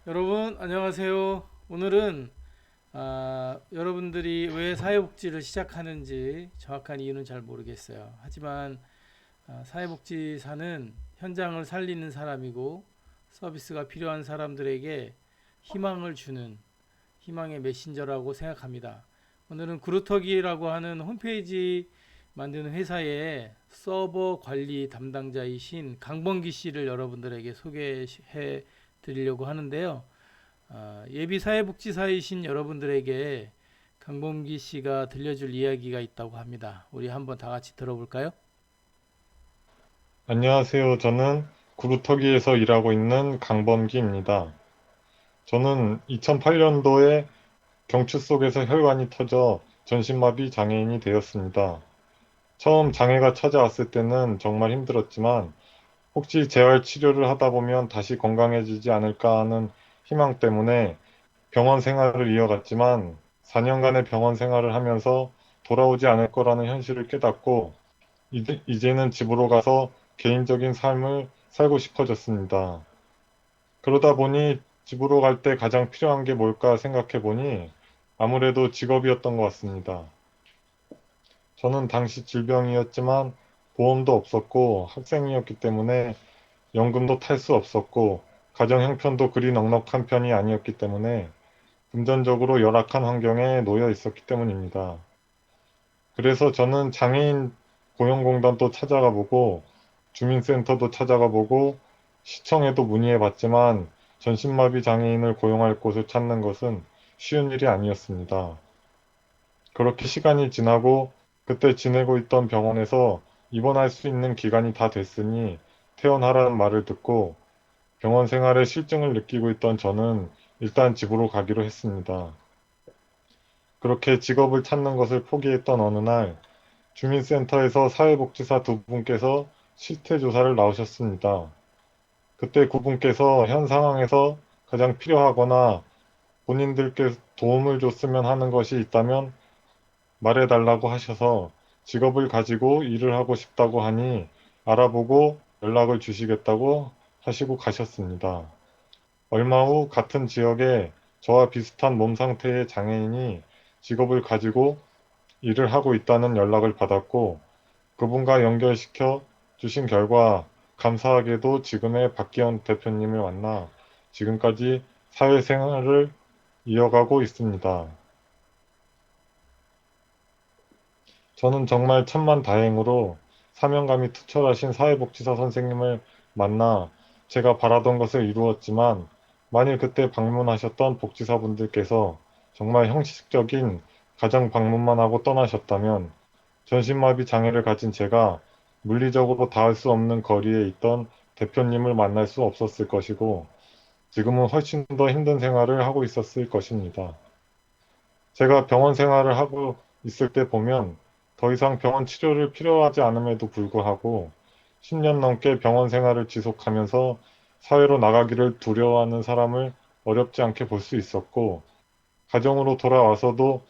여러분 안녕하세요. 오늘은 여러분들이 왜 사회복지를 시작하는지 정확한 이유는 잘 모르겠어요. 하지만 사회복지사는 현장을 살리는 사람이고 서비스가 필요한 사람들에게 희망을 주는 희망의 메신저라고 생각합니다. 오늘은 구루터기라고 하는 홈페이지 만드는 회사의 서버 관리 담당자이신 강범기 씨를 여러분들에게 소개해 드리려고 하는데요. 예비 사회복지사이신 여러분들에게 강범기 씨가 들려줄 이야기가 있다고 합니다. 우리 한번 다 같이 들어볼까요? 안녕하세요. 저는 구루터기에서 일하고 있는 강범기입니다. 저는 2008년도에 경추 속에서 혈관이 터져 전신마비 장애인이 되었습니다. 처음 장애가 찾아왔을 때는 정말 힘들었지만 혹시 재활 치료를 하다 보면 다시 건강해지지 않을까 하는 희망 때문에 병원 생활을 이어갔지만 4년간의 병원 생활을 하면서 돌아오지 않을 거라는 현실을 깨닫고 이제는 집으로 가서 개인적인 삶을 살고 싶어졌습니다. 그러다 보니 집으로 갈 때 가장 필요한 게 뭘까 생각해 보니 아무래도 직업이었던 것 같습니다. 저는 당시 질병이었지만 보험도 없었고 학생이었기 때문에 연금도 탈 수 없었고 가정 형편도 그리 넉넉한 편이 아니었기 때문에 금전적으로 열악한 환경에 놓여 있었기 때문입니다. 그래서 저는 장애인 고용공단도 찾아가 보고 주민센터도 찾아가 보고 시청에도 문의해 봤지만 전신마비 장애인을 고용할 곳을 찾는 것은 쉬운 일이 아니었습니다. 그렇게 시간이 지나고 그때 지내고 있던 병원에서 입원할 수 있는 기간이 다 됐으니 퇴원하라는 말을 듣고 병원 생활에 실증을 느끼고 있던 저는 일단 집으로 가기로 했습니다. 그렇게 직업을 찾는 것을 포기했던 어느 날 주민센터에서 사회복지사 두 분께서 실태조사를 나오셨습니다. 그때 그분께서 현 상황에서 가장 필요하거나 본인들께 도움을 줬으면 하는 것이 있다면 말해달라고 하셔서 직업을 가지고 일을 하고 싶다고 하니 알아보고 연락을 주시겠다고 하시고 가셨습니다. 얼마 후 같은 지역에 저와 비슷한 몸 상태의 장애인이 직업을 가지고 일을 하고 있다는 연락을 받았고 그분과 연결시켜 주신 결과 감사하게도 지금의 박기현 대표님을 만나 지금까지 사회생활을 이어가고 있습니다. 저는 정말 천만다행으로 사명감이 투철하신 사회복지사 선생님을 만나 제가 바라던 것을 이루었지만 만일 그때 방문하셨던 복지사분들께서 정말 형식적인 가정 방문만 하고 떠나셨다면 전신마비 장애를 가진 제가 물리적으로 닿을 수 없는 거리에 있던 대표님을 만날 수 없었을 것이고 지금은 훨씬 더 힘든 생활을 하고 있었을 것입니다. 제가 병원 생활을 하고 있을 때 보면 더 이상 병원 치료를 필요하지 않음에도 불구하고 10년 넘게 병원 생활을 지속하면서 사회로 나가기를 두려워하는 사람을 어렵지 않게 볼 수 있었고 가정으로 돌아와서도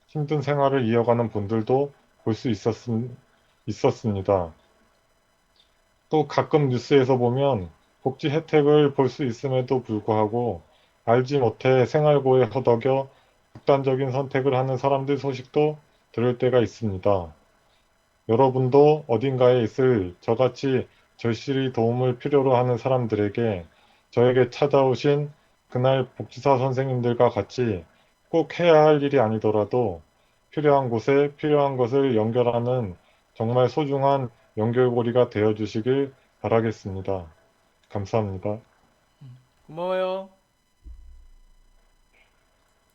힘든 생활을 이어가는 분들도 볼 수 있었습니다. 또 가끔 뉴스에서 보면 복지 혜택을 볼 수 있음에도 불구하고 알지 못해 생활고에 허덕여 극단적인 선택을 하는 사람들 소식도 들을 때가 있습니다. 여러분도 어딘가에 있을 저같이 절실히 도움을 필요로 하는 사람들에게 저에게 찾아오신 그날 복지사 선생님들과 같이 꼭 해야 할 일이 아니더라도 필요한 곳에 필요한 것을 연결하는 정말 소중한 연결고리가 되어 주시길 바라겠습니다. 감사합니다. 고마워요.